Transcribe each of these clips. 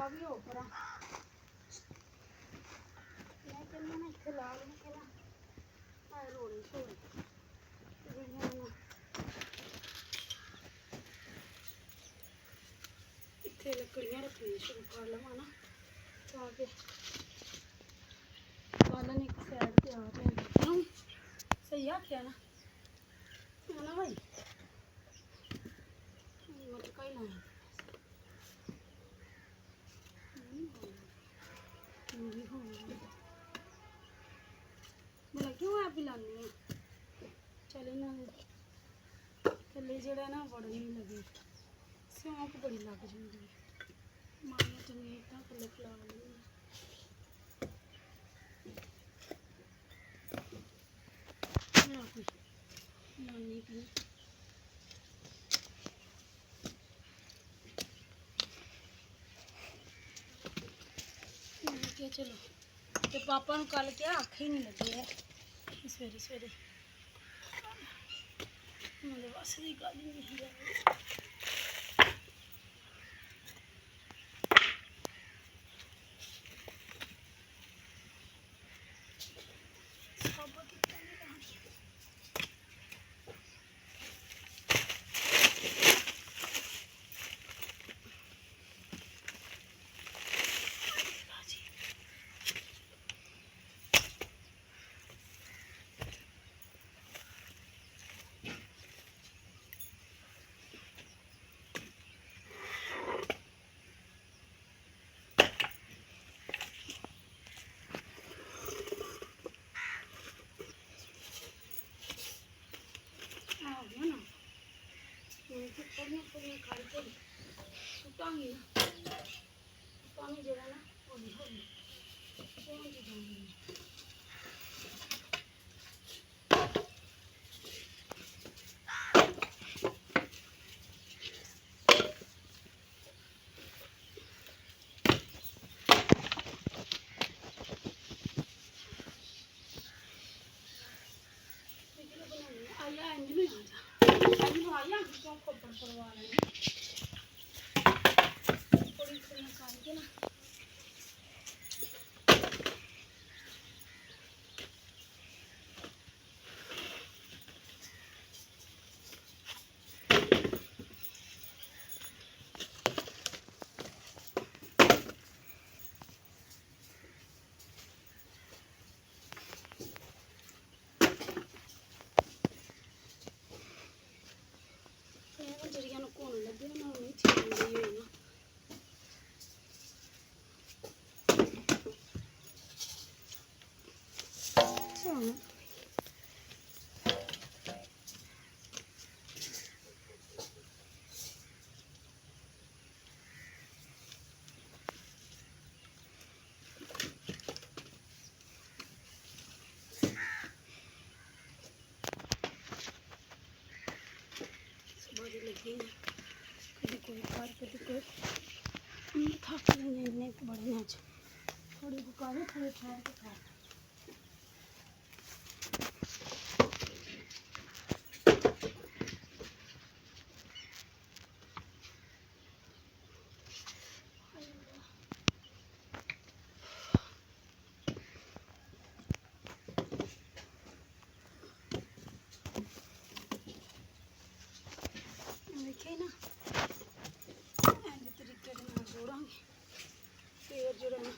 पंखा भी हो पर मैं कहना ना इतने ला लूँ कि ना रोड़े शोड़े इतने लकड़ियाँ रखनी शुरू कर लवा ना ताकि बालन एक साइड तैयार हो क्यों सही आख्या ना है ना भाई मटका ही लाए भला क्यों आप लानी है चल इन्हों थले जड़ा ना बड़ नहीं लगे सिਉਂਕ बड़ी लग जाती है माइया जमीन तो थले फैला ली लानी की चलो तो पापा ने कल क्या आखे ही नहीं लगे है सवेरे सवेरे मेरे बस की गल ही नहीं है सुटांगी ना पानी जरा ना हौली हौली आया इंज नहीं आ आया क्यों खबर करवा लेंगे थोड़ी थोड़ी करके ना जरिया घुन लगे ना नहीं छीन गई हुई ना लगी कभी कोई कार कभी कोई थक नहीं इन्ने बड़े ने थोड़ी दुकान थोड़े ठहर के खा देखे ना ऐसे तरीके जोड़ांगे फिर जोड़ा ना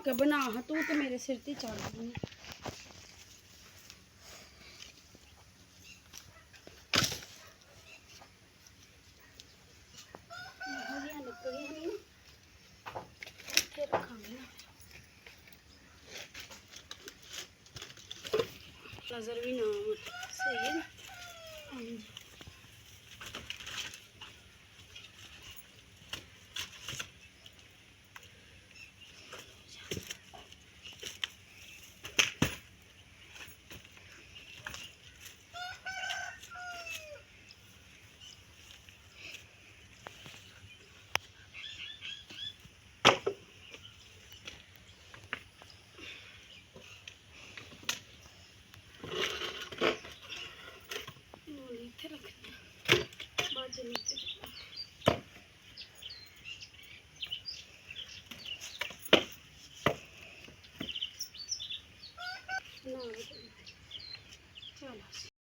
ਕੇ ਬਣਾ ਹਾਂ, ਤੂੰ ਤੇ ਮੇਰੇ ਸਿਰ ਤੇ ਚੜ ਗਈ। नजर भी ना आवे।